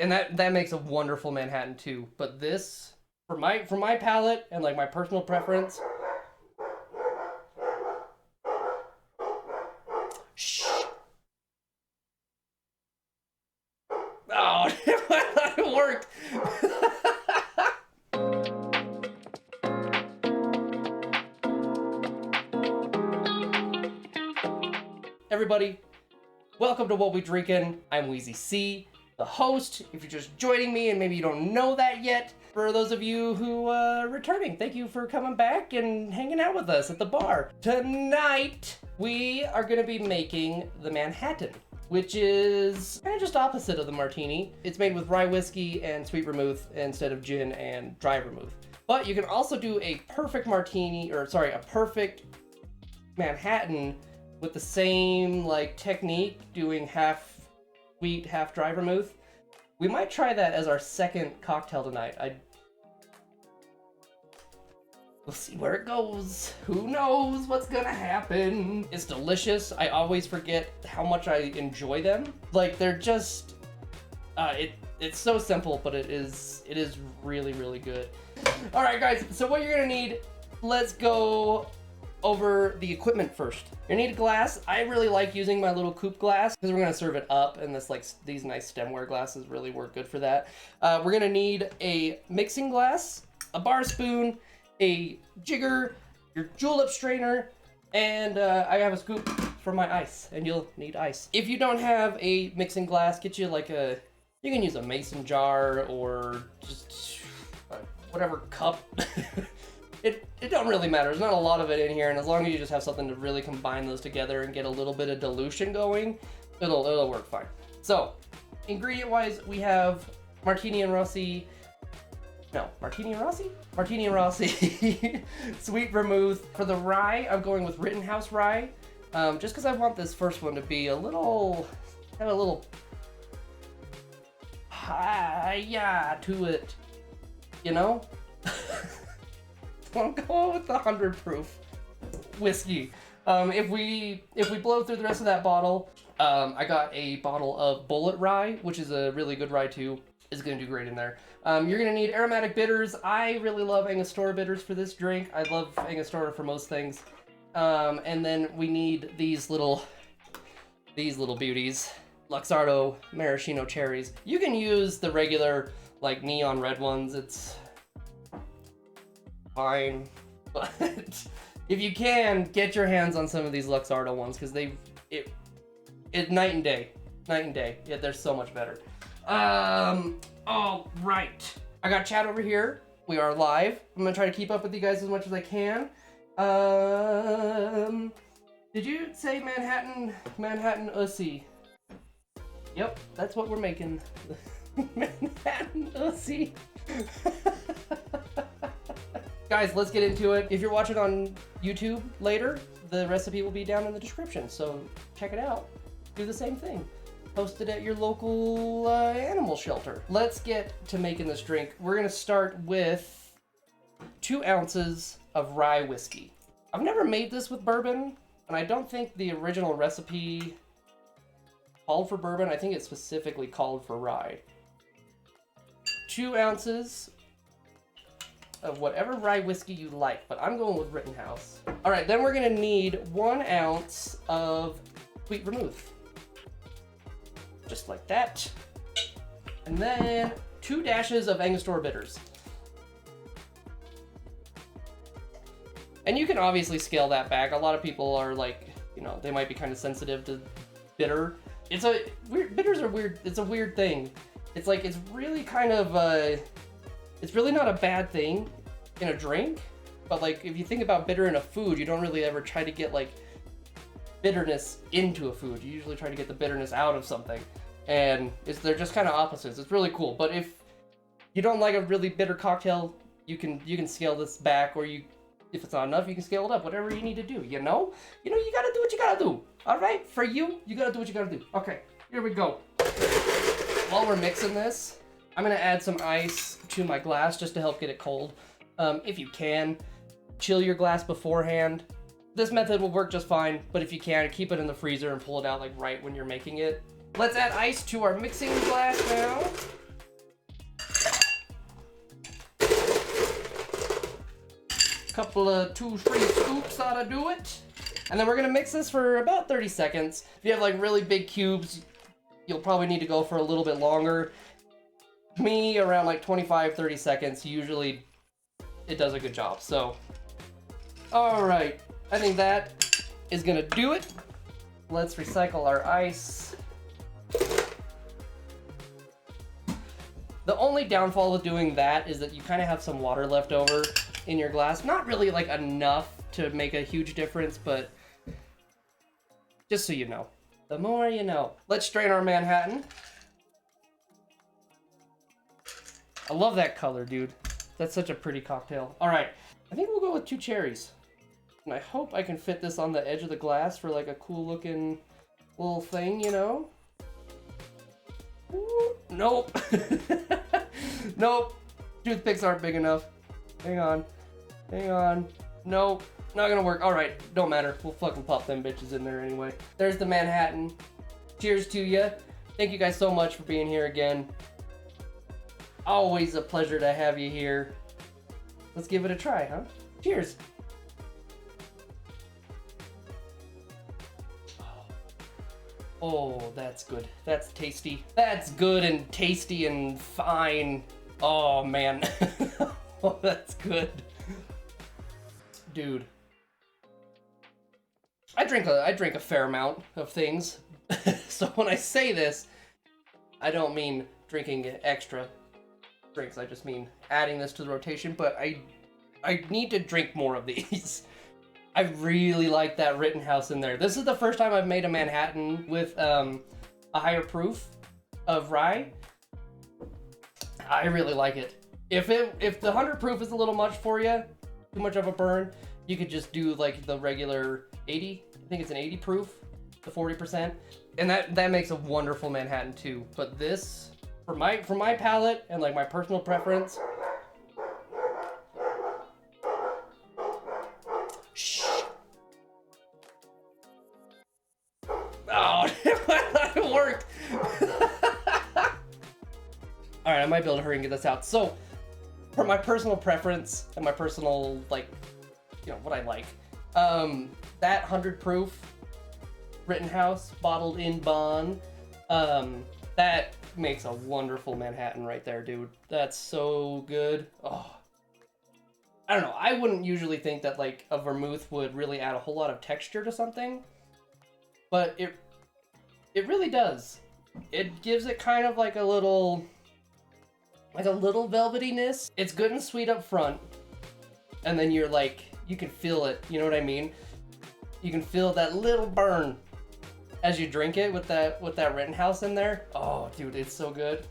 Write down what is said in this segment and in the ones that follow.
And that makes a wonderful Manhattan too. But this, for my palate and like my personal preference. Shh. Oh, it worked. Everybody, welcome to What We Drinkin. I'm Wheezy-C, the host. If you're just joining me and maybe you don't know that yet, for those of you who are returning, thank you for coming back and hanging out with us at the bar. Tonight, we are gonna be making the Manhattan, which is kind of just opposite of the martini. It's made with rye whiskey and sweet vermouth instead of gin and dry vermouth. But you can also do a perfect martini, or sorry, a perfect Manhattan with the same like technique, doing half sweet, half dry vermouth. We might try that as our second cocktail tonight. We'll see where it goes. Who knows what's gonna happen? It's delicious. I always forget how much I enjoy them. Like they're just, it's so simple, but it is really, really good. All right, guys. So what you're gonna need? Let's go over the equipment first. You need a glass. I really like using my little coupe glass because we're gonna serve it up, and this like these nice stemware glasses really work good for that. We're gonna need a mixing glass, a bar spoon, a jigger, your julep strainer, and I have a scoop for my ice, and you'll need ice. If you don't have a mixing glass, get you like you can use a mason jar or just whatever cup. It don't really matter. There's not a lot of it in here, and as long as you just have something to really combine those together and get a little bit of dilution going, it'll work fine. So, ingredient-wise, we have Martini and Rossi, sweet vermouth. For the rye, I'm going with Rittenhouse rye, just because I want this first one to be have a little hi-ya to it, you know? I'm going with the 100 proof whiskey. If we blow through the rest of that bottle, I got a bottle of Bullet Rye, which is a really good rye too. It's gonna do great in there. You're gonna need aromatic bitters. I really love Angostura bitters for this drink. I love Angostura for most things. And then we need these little beauties. Luxardo maraschino cherries. You can use the regular like neon red ones. It's fine, but if you can, get your hands on some of these Luxardo ones because it night and day. Yeah, they're so much better. All right, I got chat over here. We are live. I'm gonna try to keep up with you guys as much as I can. Did you say Manhattan Ussy? Yep, that's what we're making. Manhattan Ussy. Guys, let's get into it. If you're watching on YouTube later, the recipe will be down in the description, so check it out. Do the same thing. Post it at your local animal shelter. Let's get to making this drink. We're gonna start with 2 ounces of rye whiskey. I've never made this with bourbon, and I don't think the original recipe called for bourbon. I think it specifically called for rye. 2 ounces of whatever rye whiskey you like, but I'm going with Rittenhouse. All right, then we're gonna need 1 ounce of sweet vermouth. Just like that. And then 2 dashes of Angostura bitters. And you can obviously scale that back. A lot of people are like, they might be kind of sensitive to bitter. Bitters are weird. It's a weird thing. It's like, it's really kind of, it's really not a bad thing in a drink, but like if you think about bitter in a food, you don't really ever try to get like bitterness into a food. You usually try to get the bitterness out of something, and they're just kind of opposites. It's really cool. But if you don't like a really bitter cocktail, you can scale this back, or if it's not enough, you can scale it up. Whatever you need to do, you gotta do what you gotta do. All right, for you gotta do what you gotta do. Okay, here we go. While we're mixing this, I'm gonna add some ice to my glass just to help get it cold. If you can, chill your glass beforehand. This method will work just fine, but if you can, keep it in the freezer and pull it out like right when you're making it. Let's add ice to our mixing glass now. Couple of 2-3 scoops ought to do it. And then we're gonna mix this for about 30 seconds. If you have like really big cubes, you'll probably need to go for a little bit longer. Me, around like 25-30 seconds, usually it does a good job. So, all right, I think that is gonna do it. Let's recycle our ice. The only downfall with doing that is that you kind of have some water left over in your glass. Not really like enough to make a huge difference, but just so you know. The more you know. Let's strain our Manhattan. I love that color, dude. That's such a pretty cocktail. All right, I think we'll go with 2 cherries. And I hope I can fit this on the edge of the glass for like a cool looking little thing, you know? Ooh, nope. Nope. Toothpicks aren't big enough. Hang on. Hang on. Nope. Not gonna work. Alright, don't matter. We'll fucking pop them bitches in there anyway. There's the Manhattan. Cheers to you. Thank you guys so much for being here again. Always a pleasure to have you here. Let's give it a try, huh? Cheers. Oh, that's good. That's tasty. That's good and tasty and fine. Oh, man. Oh, that's good. Dude. I drink a fair amount of things. So when I say this, I don't mean drinking extra drinks. I just mean adding this to the rotation, but I need to drink more of these. I really like that Rittenhouse in there. This is the first time I've made a Manhattan with a higher proof of rye. I really like it. If the 100 proof is a little much for you, too much of a burn, you could just do like the regular 80. I think it's an 80 proof, the 40%, and that makes a wonderful Manhattan too. But this, for my palate and like my personal preference. Oh, it worked. All right, I might be able to hurry and get this out. So, for my personal preference and my personal, like, you know, what I like, that 100 proof Rittenhouse bottled in Bond, that makes a wonderful Manhattan right there, dude. That's so good. Oh, I don't know. I wouldn't usually think that like a vermouth would really add a whole lot of texture to something, but it really does. It gives it kind of like a little velvetyness. It's good and sweet up front, and then you're like, you can feel it, you know what I mean? You can feel that little burn as you drink it with that Rittenhouse in there. Oh, dude, it's so good.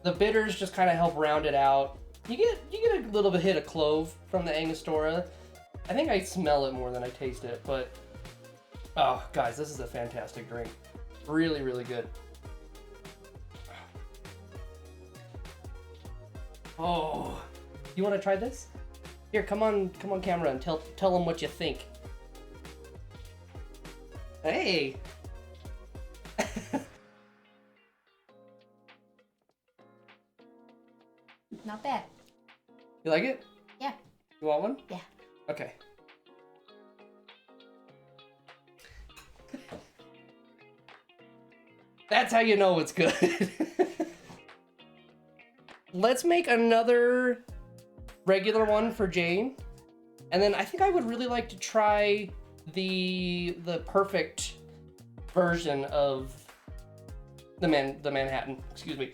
The bitters just kind of help round it out. You get a little bit hit of clove from the Angostura. I think I smell it more than I taste it, but oh, guys, this is a fantastic drink. Really, really good. Oh, you want to try this? Here, come on camera and tell them what you think. Hey. Not bad. You like it? Yeah. You want one? Yeah. Okay. That's how you know it's good. Let's make another regular one for Jane. And then I think I would really like to try the perfect version of the Manhattan. Excuse me.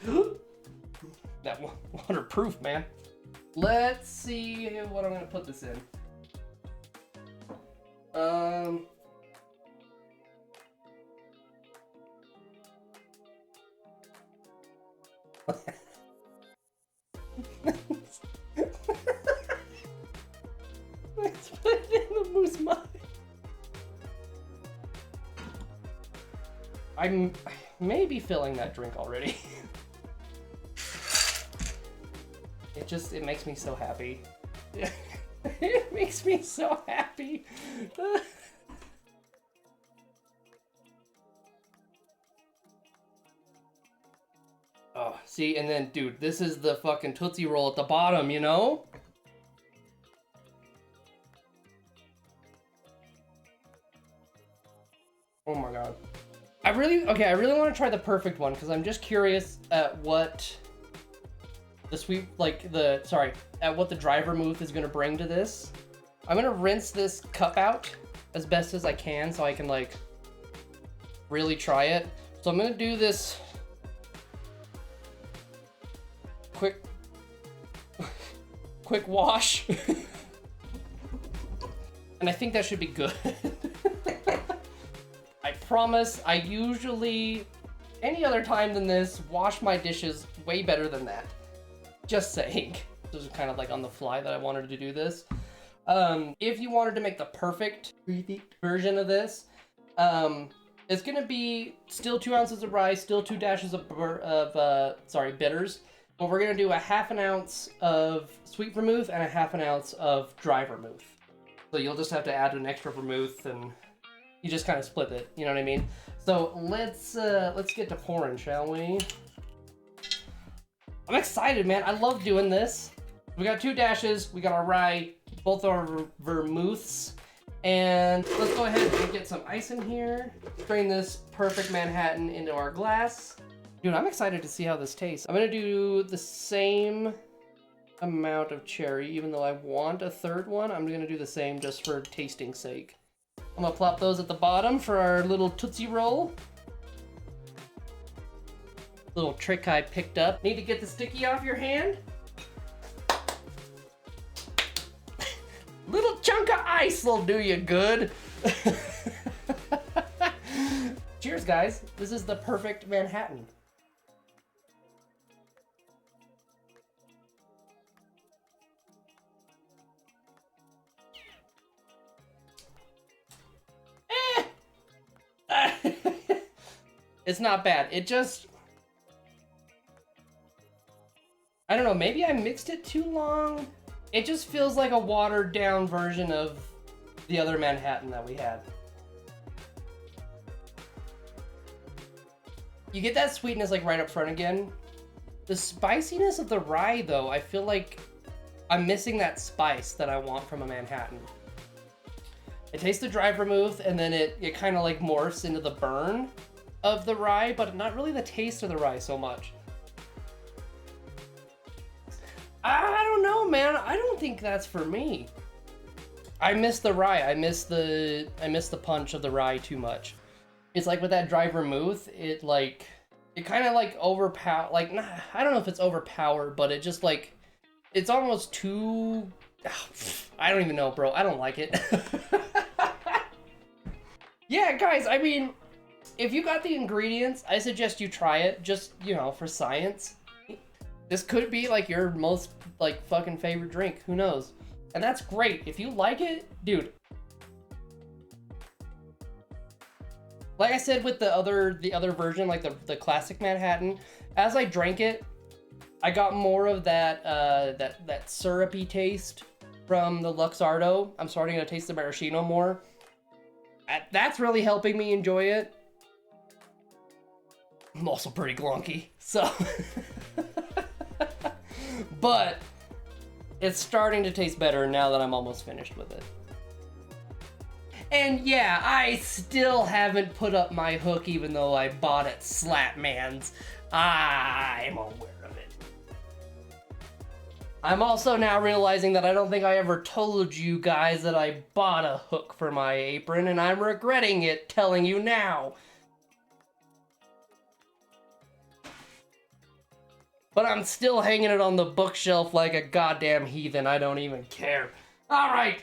That 100 proof, man. Let's see what I'm gonna put this in. Let's put it in the mousse mine. I may be filling that drink already. It makes me so happy. It makes me so happy. Oh, see, and then, dude, this is the fucking Tootsie Roll at the bottom, you know? really want to try the perfect one because I'm just curious at what what the dry vermouth is gonna bring to this. I'm gonna rinse this cup out as best as I can so I can like really try it. So I'm gonna do this quick wash. And I think that should be good. I promise I usually, any other time than this, wash my dishes way better than that. Just saying. This is kind of like on the fly that I wanted to do this. If you wanted to make the perfect version of this, it's gonna be still 2 ounces of rye, still 2 dashes of bitters. But we're gonna do a ½ ounce of sweet vermouth and a ½ ounce of dry vermouth. So you'll just have to add an extra vermouth and you just kind of split it, you know what I mean? So let's get to pouring, shall we? I'm excited, man. I love doing this. We got 2 dashes, we got our rye, both our vermouths, and let's go ahead and get some ice in here. Strain this perfect Manhattan into our glass. Dude, I'm excited to see how this tastes. I'm gonna do the same amount of cherry, even though I want a third one. I'm gonna do the same just for tasting's sake. I'm gonna plop those at the bottom for our little Tootsie Roll. Little trick I picked up. Need to get the sticky off your hand? Little chunk of ice will do you good. Cheers, guys. This is the perfect Manhattan. It's not bad. It just... I don't know, maybe I mixed it too long? It just feels like a watered down version of the other Manhattan that we had. You get that sweetness like right up front again. The spiciness of the rye though, I feel like I'm missing that spice that I want from a Manhattan. I taste the dry vermouth and then it kind of like morphs into the burn of the rye, but not really the taste of the rye so much. I don't know, man. I don't think that's for me. I miss the rye. I miss the punch of the rye too much. It's like with that dry vermouth, it kind of like overpower. Like, nah, I don't know if it's overpowered, but it just like, it's almost too. I don't even know, bro. I don't like it. Yeah, guys. I mean, if you got the ingredients, I suggest you try it. Just, you know, for science. This could be like your most like fucking favorite drink. Who knows? And that's great. If you like it, dude. Like I said with the other version, like the classic Manhattan, as I drank it, I got more of that that syrupy taste from the Luxardo. I'm starting to taste the maraschino more. That's really helping me enjoy it. I'm also pretty glonky, so. But it's starting to taste better now that I'm almost finished with it. And yeah, I still haven't put up my hook even though I bought it Slapman's. I'm aware of it. I'm also now realizing that I don't think I ever told you guys that I bought a hook for my apron, and I'm regretting it telling you now. But I'm still hanging it on the bookshelf like a goddamn heathen. I don't even care. All right.